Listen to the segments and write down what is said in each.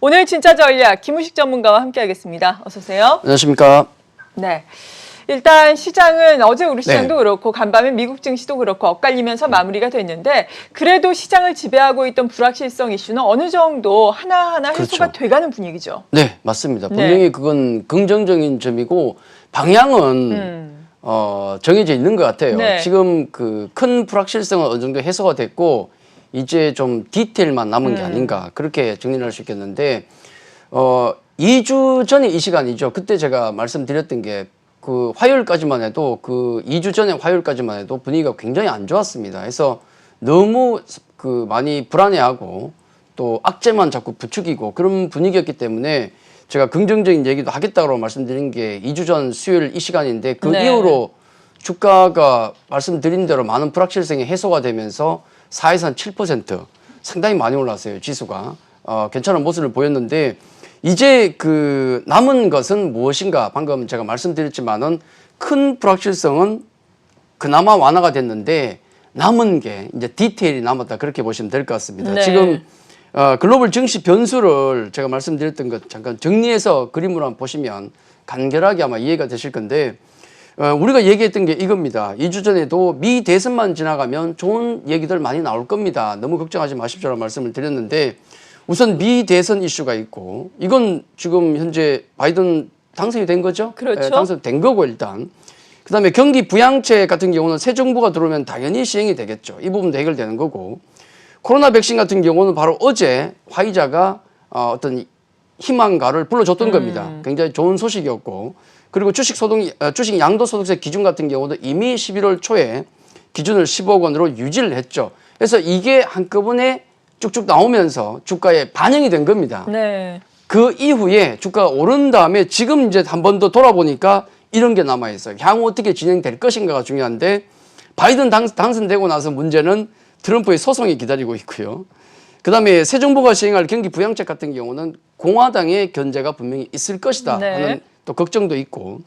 오늘 진짜 전략 김우식 전문가와 함께하겠습니다. 어서 오세요. 안녕하십니까. 네. 일단 시장은 어제 우리 시장도 네. 그렇고 간밤에 미국 증시도 그렇고 엇갈리면서 마무리가 됐는데 그래도 시장을 지배하고 있던 불확실성 이슈는 어느 정도 하나하나 해소가 그렇죠. 돼가는 분위기죠. 네, 맞습니다. 네. 분명히 그건 긍정적인 점이고 방향은 정해져 있는 것 같아요. 네. 지금 그 큰 불확실성은 어느 정도 해소가 됐고 이제 좀 디테일만 남은 게 아닌가 그렇게 정리를 할 수 있겠는데 2주 전에 이 시간이죠. 그때 제가 말씀드렸던 게 그 화요일까지만 해도 그 2주 전에 화요일까지만 해도 분위기가 굉장히 안 좋았습니다. 그래서 너무 그 많이 불안해하고 또 악재만 자꾸 부추기고 그런 분위기였기 때문에 제가 긍정적인 얘기도 하겠다고 말씀드린 게 2주 전 수요일 이 시간인데 그 네. 이후로 주가가 말씀드린 대로 많은 불확실성이 해소가 되면서 4에서 한 7% 상당히 많이 올랐어요. 지수가. 괜찮은 모습을 보였는데 이제 그 남은 것은 무엇인가 방금 제가 말씀드렸지만은 큰 불확실성은 그나마 완화가 됐는데 남은 게 이제 디테일이 남았다 그렇게 보시면 될 것 같습니다. 네. 지금 글로벌 증시 변수를 제가 말씀드렸던 것 잠깐 정리해서 그림으로 한번 보시면 간결하게 아마 이해가 되실 건데 우리가 얘기했던 게 이겁니다. 2주 전에도 미 대선만 지나가면 좋은 얘기들 많이 나올 겁니다. 너무 걱정하지 마십시오라고 말씀을 드렸는데 우선 미 대선 이슈가 있고 이건 지금 현재 바이든 당선이 된 거죠? 그렇죠. 당선된 거고 일단. 그다음에 경기 부양책 같은 경우는 새 정부가 들어오면 당연히 시행이 되겠죠. 이 부분도 해결되는 거고 코로나 백신 같은 경우는 바로 어제 화이자가 어떤 희망가를 불러줬던 겁니다. 굉장히 좋은 소식이었고 그리고 주식 양도소득세 기준 같은 경우도 이미 11월 초에 기준을 10억 원으로 유지를 했죠. 그래서 이게 한꺼번에 쭉쭉 나오면서 주가에 반영이 된 겁니다. 네. 그 이후에 주가가 오른 다음에 지금 이제 한 번 더 돌아보니까 이런 게 남아있어요. 향후 어떻게 진행될 것인가가 중요한데 바이든 당선되고 나서 문제는 트럼프의 소송이 기다리고 있고요. 그다음에 새 정부가 시행할 경기 부양책 같은 경우는 공화당의 견제가 분명히 있을 것이다 네. 하는 또 걱정도 있고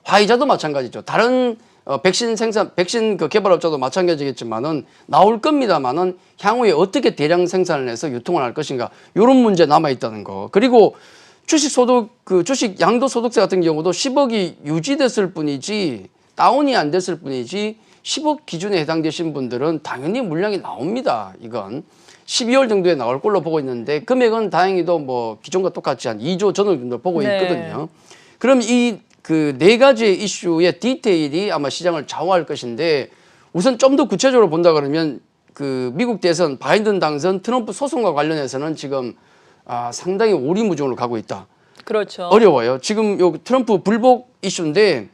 화이자도 마찬가지죠. 다른 백신 그 개발업자도 마찬가지겠지만은 나올 겁니다만은 향후에 어떻게 대량 생산을 해서 유통을 할 것인가 이런 문제 남아 있다는 거. 그리고 주식 양도소득세 같은 경우도 10억이 유지됐을 뿐이지 다운이 안 됐을 뿐이지 10억 기준에 해당되신 분들은 당연히 물량이 나옵니다. 이건 12월 정도에 나올 걸로 보고 있는데 금액은 다행히도 뭐 기존과 똑같이 한 2조 전후 정도 보고 있거든요. 그럼 이 그 네 가지의 이슈의 디테일이 아마 시장을 좌우할 것인데 우선 좀 더 구체적으로 본다 그러면 그 미국 대선 바이든 당선 트럼프 소송과 관련해서는 지금 상당히 오리무중으로 가고 있다. 그렇죠. 어려워요. 지금 요 트럼프 불복 이슈인데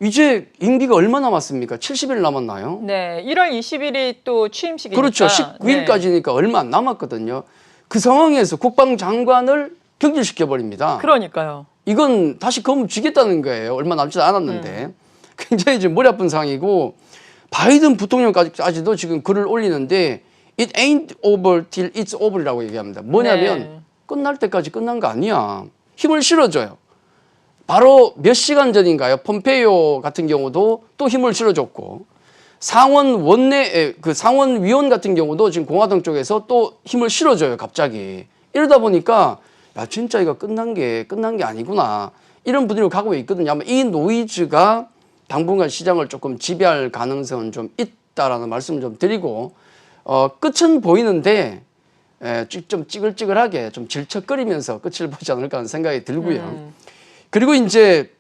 이제 임기가 얼마 남았습니까? 70일 남았나요? 네. 1월 20일이 또 취임식이니까. 그렇죠. 19일까지니까 얼마 안 남았거든요. 그 상황에서 국방장관을 경질시켜 버립니다. 그러니까요. 이건 다시 검을 쥐겠다는 거예요. 얼마 남지도 않았는데. 굉장히 지금 머리 아픈 상황이고 바이든 부통령까지도 지금 글을 올리는데 It ain't over till it's over이라고 얘기합니다. 뭐냐면 네. 끝날 때까지 끝난 거 아니야. 힘을 실어줘요. 바로 몇 시간 전인가요? 폼페이오 같은 경우도 또 힘을 실어줬고 상원위원 같은 경우도 지금 공화당 쪽에서 또 힘을 실어줘요. 갑자기. 이러다 보니까 야 진짜 이거 끝난 게 아니구나. 이런 분위기로 가고 있거든요. 아마 이 노이즈가 당분간 시장을 조금 지배할 가능성은 좀 있다라는 말씀을 좀 드리고 끝은 보이는데 좀 찌글찌글하게 좀 질척거리면서 끝을 보지 않을까 하는 생각이 들고요. 그리고 이제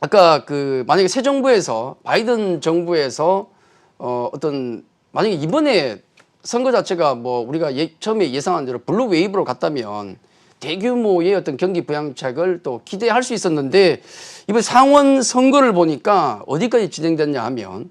아까 그 만약에 새 정부에서 바이든 정부에서 만약에 이번에 선거 자체가 뭐 우리가 처음에 예상한 대로 블루 웨이브로 갔다면 대규모의 어떤 경기 부양책을 또 기대할 수 있었는데 이번 상원 선거를 보니까 어디까지 진행됐냐 하면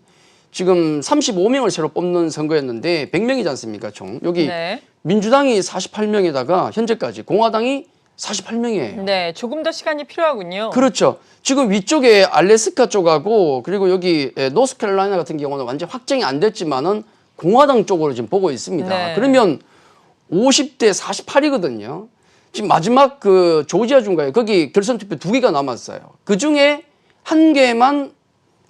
지금 35명을 새로 뽑는 선거였는데 100명이지 않습니까? 총 여기 네. 민주당이 48명에다가 현재까지 공화당이 48명이에요. 네, 조금 더 시간이 필요하군요. 그렇죠. 지금 위쪽에 알래스카 쪽하고 그리고 여기 노스캐롤라이나 같은 경우는 완전 확정이 안 됐지만은 공화당 쪽으로 지금 보고 있습니다. 네. 그러면 50대 48이거든요. 지금 마지막 그 조지아 주인가요? 거기 결선 투표 2개가 남았어요. 그 중에 1개만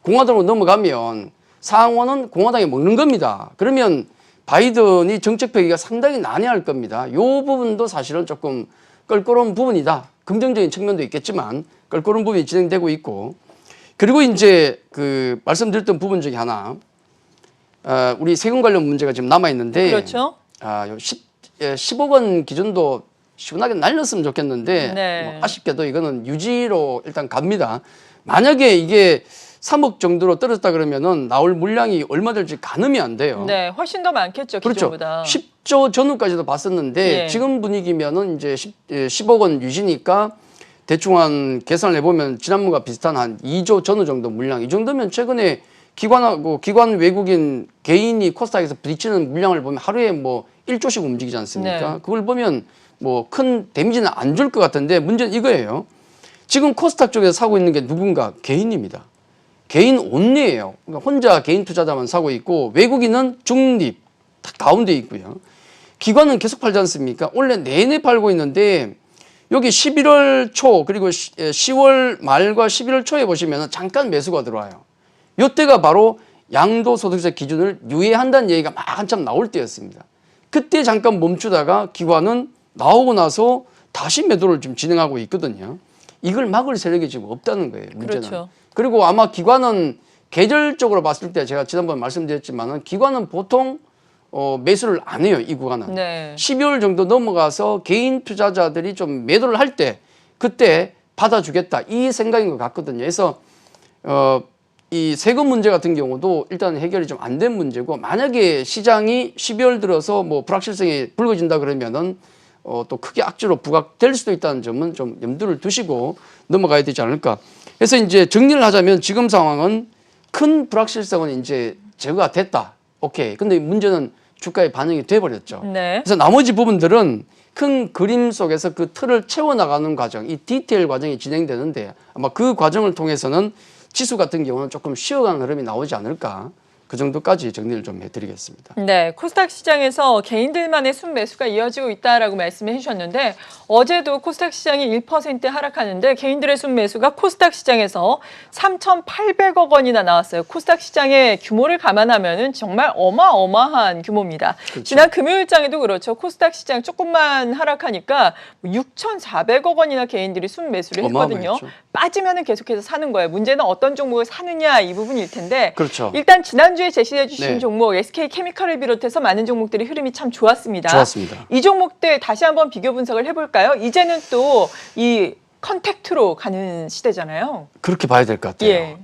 공화당으로 넘어가면 상원은 공화당이 먹는 겁니다. 그러면 바이든이 정책 펴기가 상당히 난해할 겁니다. 이 부분도 사실은 조금 껄끄러운 부분이다. 긍정적인 측면도 있겠지만 껄끄러운 부분이 진행되고 있고, 그리고 이제 그 말씀드렸던 부분 중에 하나, 우리 세금 관련 문제가 지금 남아 있는데, 그렇죠. 10억 원 기준도 시원하게 날렸으면 좋겠는데 네. 뭐 아쉽게도 이거는 유지로 일단 갑니다. 만약에 이게 3억 정도로 떨어졌다 그러면은 나올 물량이 얼마 될지 가늠이 안 돼요. 네, 훨씬 더 많겠죠, 그렇죠. 기존보다. 10조 전후까지도 봤었는데 예. 지금 분위기면은 이제 10억 원 유지니까 대충 한 계산을 해보면 지난번과 비슷한 한 2조 전후 정도 물량. 이 정도면 최근에 기관 외국인 개인이 코스닥에서 부딪히는 물량을 보면 하루에 뭐 1조씩 움직이지 않습니까? 네. 그걸 보면 뭐 큰 데미지는 안 줄 것 같은데 문제는 이거예요. 지금 코스닥 쪽에서 사고 있는 게 누군가? 개인입니다. 개인 온리예요. 그러니까 혼자 개인 투자자만 사고 있고 외국인은 중립, 딱 가운데 있고요. 기관은 계속 팔지 않습니까? 원래 내내 팔고 있는데 여기 11월 초 그리고 10월 말과 11월 초에 보시면 잠깐 매수가 들어와요. 이때가 바로 양도소득세 기준을 유예한다는 얘기가 막 한참 나올 때였습니다. 그때 잠깐 멈추다가 기관은 나오고 나서 다시 매도를 좀 진행하고 있거든요. 이걸 막을 세력이 지금 없다는 거예요. 문제는. 그렇죠. 그리고 아마 기관은 계절적으로 봤을 때 제가 지난번에 말씀드렸지만은 기관은 보통 매수를 안 해요. 이 구간은. 네. 12월 정도 넘어가서 개인 투자자들이 좀 매도를 할 때 그때 받아주겠다 이 생각인 것 같거든요. 그래서 이 세금 문제 같은 경우도 일단 해결이 좀 안 된 문제고, 만약에 시장이 12월 들어서 뭐 불확실성이 불거진다 그러면은 또 크게 악재로 부각될 수도 있다는 점은 좀 염두를 두시고 넘어가야 되지 않을까. 그래서 이제 정리를 하자면 지금 상황은 큰 불확실성은 이제 제거가 됐다. 오케이. 근데 문제는 주가에 반영이 돼버렸죠. 네. 그래서 나머지 부분들은 큰 그림 속에서 그 틀을 채워나가는 과정, 이 디테일 과정이 진행되는데 아마 그 과정을 통해서는 지수 같은 경우는 조금 쉬어가는 흐름이 나오지 않을까. 그 정도까지 정리를 좀 해드리겠습니다. 네, 코스닥 시장에서 개인들만의 순매수가 이어지고 있다라고 말씀해 주셨는데 어제도 코스닥 시장이 1% 하락하는데 개인들의 순매수가 코스닥 시장에서 3,800억 원이나 나왔어요. 코스닥 시장의 규모를 감안하면 정말 어마어마한 규모입니다. 그렇죠. 지난 금요일장에도 그렇죠. 코스닥 시장 조금만 하락하니까 6,400억 원이나 개인들이 순매수를 했거든요. 어마어마했죠. 빠지면 계속해서 사는 거예요. 문제는 어떤 종목을 사느냐 이 부분일 텐데 그렇죠. 일단 지난주에 제시해 주신 네. 종목 SK케미칼을 비롯해서 많은 종목들이 흐름이 참 좋았습니다. 좋았습니다. 이 종목들 다시 한번 비교 분석을 해볼까요? 이제는 또 이 컨택트로 가는 시대잖아요. 그렇게 봐야 될 것 같아요. 예.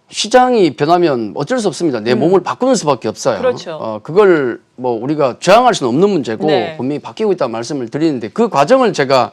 시장이 변하면 어쩔 수 없습니다. 내 몸을 바꾸는 수밖에 없어요. 그렇죠. 그걸 뭐 우리가 저항할 수는 없는 문제고 네. 분명히 바뀌고 있다는 말씀을 드리는데 그 과정을 제가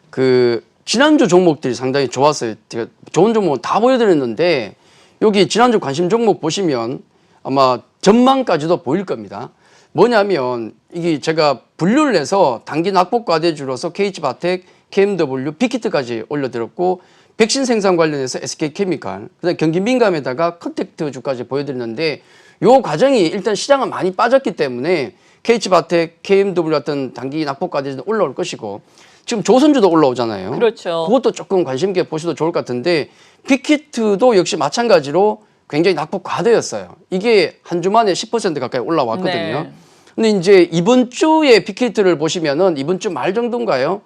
그 지난주 종목들이 상당히 좋았어요. 제가 좋은 종목은 다 보여드렸는데 여기 지난주 관심 종목 보시면 아마 전망까지도 보일 겁니다. 뭐냐면 이게 제가 분류를 해서 단기 낙폭 과대주로서 KH바텍, KMW, 빅히트까지 올려드렸고 백신 생산 관련해서 SK케미칼, 그다음 경기 민감에다가 컨택트주까지 보여드렸는데 요 과정이 일단 시장은 많이 빠졌기 때문에 KH바텍, KMW 같은 단기 낙폭 과대주는 올라올 것이고 지금 조선주도 올라오잖아요. 그렇죠. 그것도 조금 관심 있게 보셔도 좋을 것 같은데 빅히트도 역시 마찬가지로 굉장히 낙폭 과대였어요. 이게 한 주 만에 10% 가까이 올라왔거든요. 네. 근데 이제 이번 주에 빅히트를 보시면은 이번 주 말 정도인가요?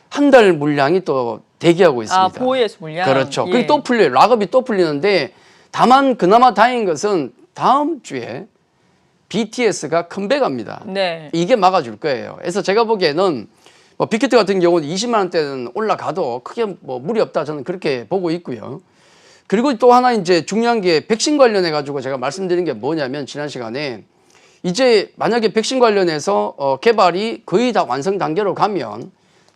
한 달 물량이 또 대기하고 있습니다. 아, 보호예수 물량. 그렇죠. 예. 그게 또 풀려요. 락업이 또 풀리는데 다만 그나마 다행인 것은 다음 주에 BTS가 컴백합니다. 네. 이게 막아줄 거예요. 그래서 제가 보기에는 뭐 빅히트 같은 경우는 20만 원대는 올라가도 크게 뭐 무리 없다 저는 그렇게 보고 있고요. 그리고 또 하나 이제 중요한 게 백신 관련해 가지고 제가 말씀드린 게 뭐냐면 지난 시간에 이제 만약에 백신 관련해서 개발이 거의 다 완성 단계로 가면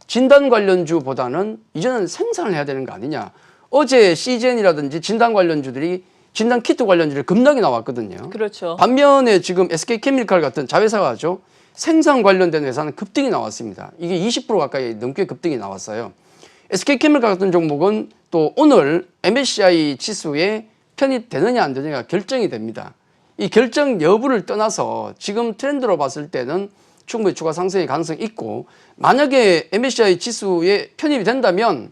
진단 관련주보다는 이제는 생산을 해야 되는 거 아니냐. 어제 CGN이라든지 진단 관련주들이 진단 키트 관련주들이 급락이 나왔거든요. 그렇죠. 반면에 지금 SK케미칼 같은 자회사가죠. 생산 관련된 회사는 급등이 나왔습니다. 이게 20% 가까이 넘게 급등이 나왔어요. SK케미칼 같은 종목은 또 오늘 MSCI 지수에 편입되느냐 안 되느냐가 결정이 됩니다. 이 결정 여부를 떠나서 지금 트렌드로 봤을 때는 충분히 주가 상승의 가능성이 있고 만약에 MSCI 지수에 편입이 된다면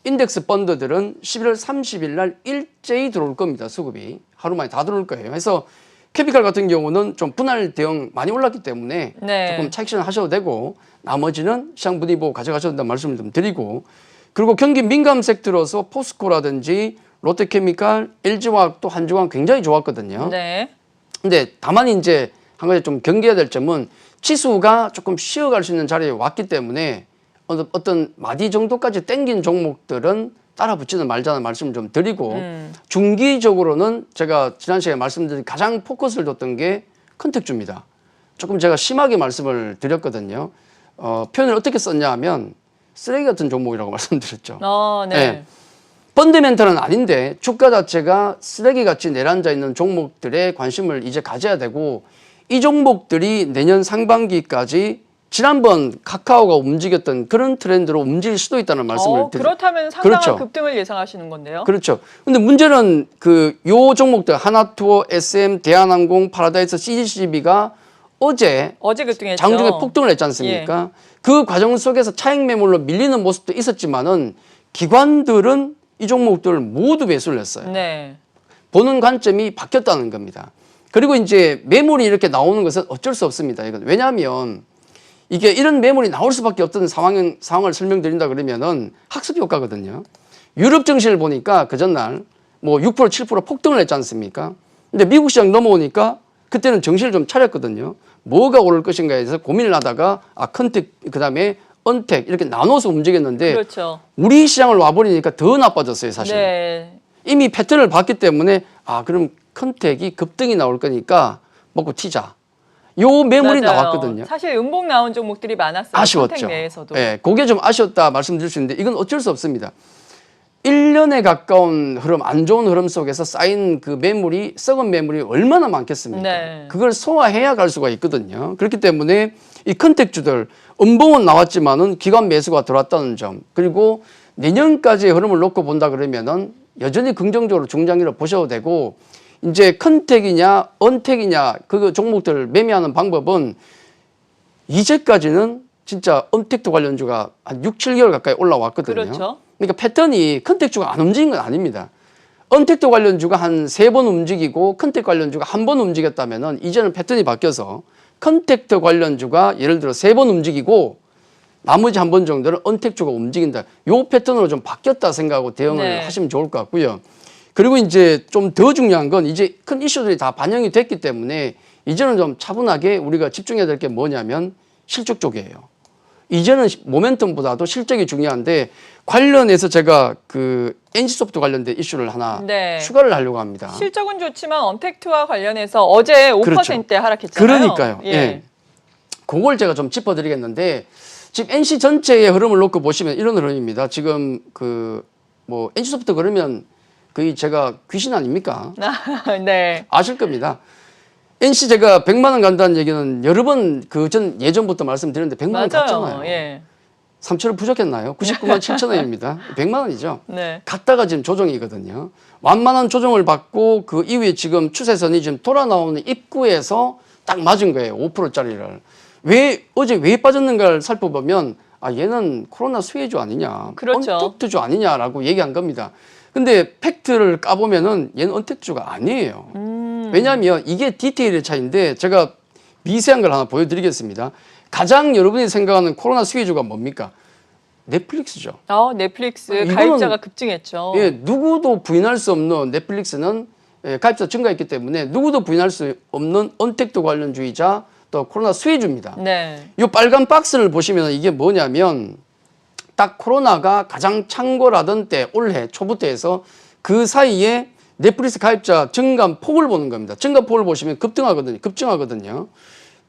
인덱스 펀드들은 11월 30일 날 일제히 들어올 겁니다. 수급이. 하루 만에 다 들어올 거예요. 그래서 캐피칼 같은 경우는 좀 분할 대응 많이 올랐기 때문에 네. 조금 차익 실현하셔도 되고 나머지는 시장 분위기 보고 가져가셔도 된다는 말씀을 좀 드리고 그리고 경기 민감색 들어서 포스코라든지 롯데케미칼, LG화학도 한 주간 굉장히 좋았거든요. 네. 근데 다만 이제 한 가지 좀 경계해야 될 점은 지수가 조금 쉬어갈 수 있는 자리에 왔기 때문에 어떤 마디 정도까지 땡긴 종목들은 따라 붙지는 말자는 말씀을 좀 드리고 중기적으로는 제가 지난 시간에 말씀드린 가장 포커스를 뒀던 게 컨택주입니다. 조금 제가 심하게 말씀을 드렸거든요. 표현을 어떻게 썼냐 하면 쓰레기 같은 종목이라고 말씀드렸죠. 네. 네. 펀더멘털은 아닌데 주가 자체가 쓰레기같이 내려앉아 있는 종목들에 관심을 이제 가져야 되고 이 종목들이 내년 상반기까지 지난번 카카오가 움직였던 그런 트렌드로 움직일 수도 있다는 말씀을 드립니다. 그렇다면 상당한 그렇죠. 급등을 예상하시는 건데요. 그렇죠. 근데 문제는 요 종목들 하나투어, SM, 대한항공, 파라다이스, CGCB가 어제 급등했죠. 장중에 폭등을 했지 않습니까? 그 과정 속에서 차익 매물로 밀리는 모습도 있었지만은 기관들은 이 종목들을 모두 매수를 했어요. 네. 보는 관점이 바뀌었다는 겁니다. 그리고 이제 매물이 이렇게 나오는 것은 어쩔 수 없습니다. 이건 왜냐하면 이게 이런 매물이 나올 수밖에 없던 상황을 설명드린다 그러면은 학습 효과거든요. 유럽 증시를 보니까 그 전날 뭐 6%, 7% 폭등을 했지 않습니까? 근데 미국 시장 넘어오니까 그때는 정신을 좀 차렸거든요. 뭐가 오를 것인가에 대해서 고민을 하다가 컨택 그다음에 언택 이렇게 나눠서 움직였는데 그렇죠. 우리 시장을 와버리니까 더 나빠졌어요, 사실. 네. 이미 패턴을 봤기 때문에 그럼 컨택이 급등이 나올 거니까 먹고 튀자. 요 매물이 맞아요. 나왔거든요. 사실 음봉 나온 종목들이 많았어요. 아쉬웠죠. 컨택 내에서도. 예, 그게 좀 아쉬웠다 말씀드릴 수 있는데 이건 어쩔 수 없습니다. 1년에 가까운 흐름, 안 좋은 흐름 속에서 쌓인 그 매물이, 썩은 매물이 얼마나 많겠습니까? 네. 그걸 소화해야 갈 수가 있거든요. 그렇기 때문에 이 컨택주들, 음봉은 나왔지만은 기관 매수가 들어왔다는 점, 그리고 내년까지의 흐름을 놓고 본다 그러면은 여전히 긍정적으로 중장기로 보셔도 되고, 이제 컨택이냐, 언택이냐, 그 종목들을 매매하는 방법은 이제까지는 진짜 언택트 관련주가 한 6, 7개월 가까이 올라왔거든요. 그렇죠. 그러니까 패턴이 컨택주가 안 움직인 건 아닙니다. 언택트 관련주가 한 3번 움직이고 컨택 관련주가 한 번 움직였다면은 이제는 패턴이 바뀌어서 컨택트 관련주가 예를 들어 3번 움직이고 나머지 한 번 정도는 언택주가 움직인다. 요 패턴으로 좀 바뀌었다 생각하고 대응을 네. 하시면 좋을 것 같고요. 그리고 이제 좀 더 중요한 건 이제 큰 이슈들이 다 반영이 됐기 때문에 이제는 좀 차분하게 우리가 집중해야 될 게 뭐냐면 실적 쪽이에요. 이제는 모멘텀보다도 실적이 중요한데 관련해서 제가 그 NC소프트 관련된 이슈를 하나 네. 추가를 하려고 합니다. 실적은 좋지만 언택트와 관련해서 어제 5% 그렇죠. 하락했잖아요. 그러니까요. 예. 그걸 제가 좀 짚어드리겠는데 지금 NC 전체의 흐름을 놓고 보시면 이런 흐름입니다. 지금 그 뭐 NC소프트 그러면 거의 제가 귀신 아닙니까? 네. 아실 겁니다. NC 제가 100만 원 간다는 얘기는 여러 번 예전부터 말씀드렸는데 100만 원 갔잖아요. 예. 3천원 부족했나요? 99만 7천 원입니다. 100만 원이죠. 네. 갔다가 지금 조정이거든요. 완만한 조정을 받고 그 이후에 지금 추세선이 지금 돌아 나오는 입구에서 딱 맞은 거예요. 5%짜리를. 어제 왜 빠졌는가를 살펴보면 얘는 코로나 수혜주 아니냐. 그렇죠. 언택트주 아니냐라고 얘기한 겁니다. 근데 팩트를 까보면은 얘는 언택트주가 아니에요. 왜냐하면 이게 디테일의 차이인데 제가 미세한 걸 하나 보여드리겠습니다. 가장 여러분이 생각하는 코로나 수혜주가 뭡니까? 넷플릭스죠. 넷플릭스 이거는 가입자가 급증했죠. 예, 누구도 부인할 수 없는 넷플릭스는 가입자 증가했기 때문에 누구도 부인할 수 없는 언택트 관련주의자 또 코로나 수혜주입니다. 네. 이 빨간 박스를 보시면 이게 뭐냐면 딱 코로나가 가장 창궐하던 때 올해 초부터 해서 그 사이에 넷플릭스 가입자 증감 폭을 보는 겁니다. 증감 폭을 보시면 급증하거든요.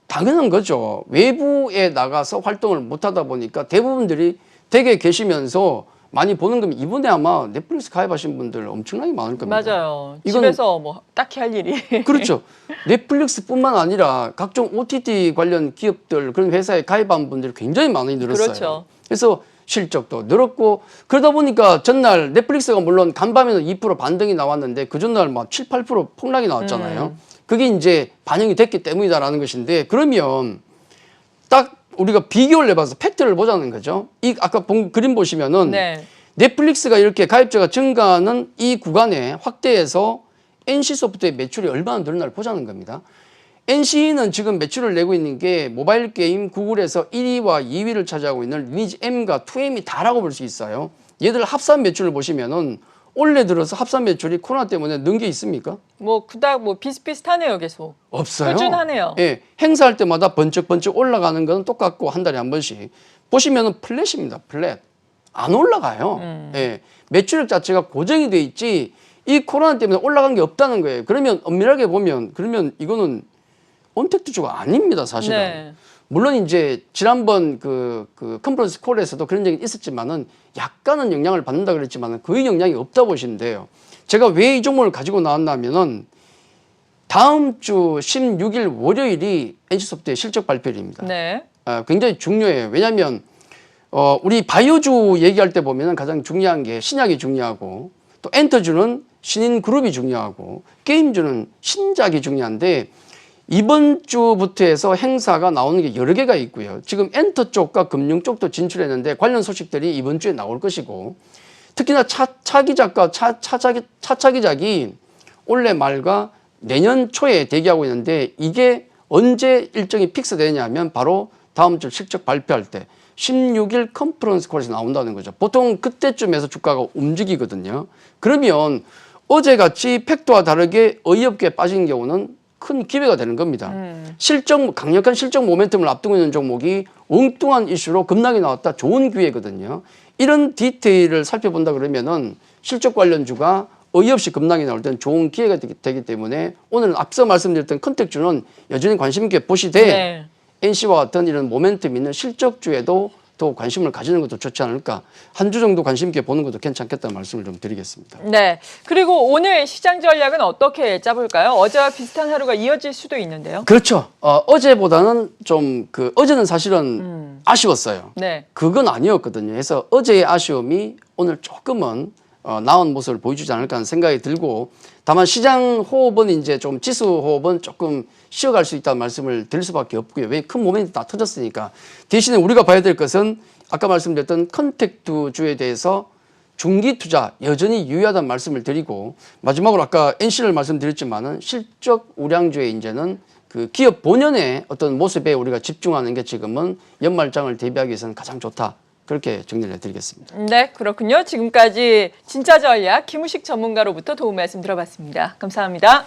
당연한 거죠. 외부에 나가서 활동을 못 하다 보니까 대부분들이 댁에 계시면서 많이 보는 거면 이번에 아마 넷플릭스 가입하신 분들 엄청나게 많을 겁니다. 맞아요. 이건- 집에서 뭐 딱히 할 일이. 그렇죠. 넷플릭스뿐만 아니라 각종 OTT 관련 기업들 그런 회사에 가입한 분들이 굉장히 많이 늘었어요. 그렇죠. 그래서 실적도 늘었고 그러다 보니까 전날 넷플릭스가 물론 간밤에는 2% 반등이 나왔는데 그 전날 막 7, 8% 폭락이 나왔잖아요. 그게 이제 반영이 됐기 때문이다라는 것인데 그러면 딱 우리가 비교를 해봐서 팩트를 보자는 거죠. 이 아까 본 그림 보시면은 네. 넷플릭스가 이렇게 가입자가 증가하는 이 구간에 확대해서 NC소프트의 매출이 얼마나 늘어날 보자는 겁니다. NC는 지금 매출을 내고 있는 게 모바일 게임 구글에서 1위와 2위를 차지하고 있는 리니지 M과 2M이 다라고 볼 수 있어요. 얘들 합산 매출을 보시면은 올해 들어서 합산 매출이 코로나 때문에 는 게 있습니까? 뭐 그닥 뭐 비슷비슷하네요, 계속. 없어요. 꾸준하네요. 예, 행사할 때마다 번쩍번쩍 올라가는 건 똑같고 한 달에 한 번씩 보시면은 플랫입니다. 플랫 안 올라가요. 예, 매출액 자체가 고정이 돼 있지 이 코로나 때문에 올라간 게 없다는 거예요. 그러면 엄밀하게 보면 그러면 이거는 언택트주가 아닙니다, 사실은. 네. 물론 이제 지난번 그 컨퍼런스 콜에서도 그런 적이 있었지만은 약간은 영향을 받는다 그랬지만은 거의 영향이 없다 보시면 돼요. 제가 왜 이 종목을 가지고 나왔냐면은 다음 주 16일 월요일이 NC소프트의 실적 발표일입니다. 네. 굉장히 중요해요. 왜냐하면 우리 바이오주 얘기할 때 보면은 가장 중요한 게 신약이 중요하고 또 엔터주는 신인 그룹이 중요하고 게임주는 신작이 중요한데 이번 주부터 해서 행사가 나오는 게 여러 개가 있고요. 지금 엔터 쪽과 금융 쪽도 진출했는데 관련 소식들이 이번 주에 나올 것이고 특히나 차기작과 차차기작이 올해 말과 내년 초에 대기하고 있는데 이게 언제 일정이 픽스되냐면 바로 다음 주 실적 발표할 때 16일 컨퍼런스 콜에서 나온다는 거죠. 보통 그때쯤에서 주가가 움직이거든요. 그러면 어제같이 팩트와 다르게 어이없게 빠진 경우는 큰 기회가 되는 겁니다. 강력한 실적 모멘텀을 앞두고 있는 종목이 엉뚱한 이슈로 급락이 나왔다. 좋은 기회거든요. 이런 디테일을 살펴본다 그러면은 실적 관련주가 어이없이 급락이 나올 때는 좋은 기회가 되기 때문에 오늘은 앞서 말씀드렸던 컨택주는 여전히 관심 있게 보시되 네. NC와 같은 이런 모멘텀 있는 실적주에도 더 관심을 가지는 것도 좋지 않을까. 한 주 정도 관심 있게 보는 것도 괜찮겠다는 말씀을 좀 드리겠습니다. 네. 그리고 오늘 시장 전략은 어떻게 짜볼까요? 어제와 비슷한 하루가 이어질 수도 있는데요. 그렇죠. 어제보다는 좀 어제는 사실은 아쉬웠어요. 네. 그건 아니었거든요. 그래서 어제의 아쉬움이 오늘 조금은 나은 모습을 보여주지 않을까 하는 생각이 들고 다만 시장 호흡은 이제 좀 지수 호흡은 조금 쉬어갈 수 있다는 말씀을 드릴 수밖에 없고요. 왜 큰 모멘텀이 다 터졌으니까. 대신에 우리가 봐야 될 것은 아까 말씀드렸던 컨택트주에 대해서 중기 투자 여전히 유효하다는 말씀을 드리고 마지막으로 아까 NC를 말씀드렸지만은 실적 우량주의 이제는 그 기업 본연의 어떤 모습에 우리가 집중하는 게 지금은 연말장을 대비하기 위해서는 가장 좋다. 그렇게 정리를 해드리겠습니다. 네, 그렇군요. 지금까지 진짜 전략 김우식 전문가로부터 도움 말씀 들어봤습니다. 감사합니다.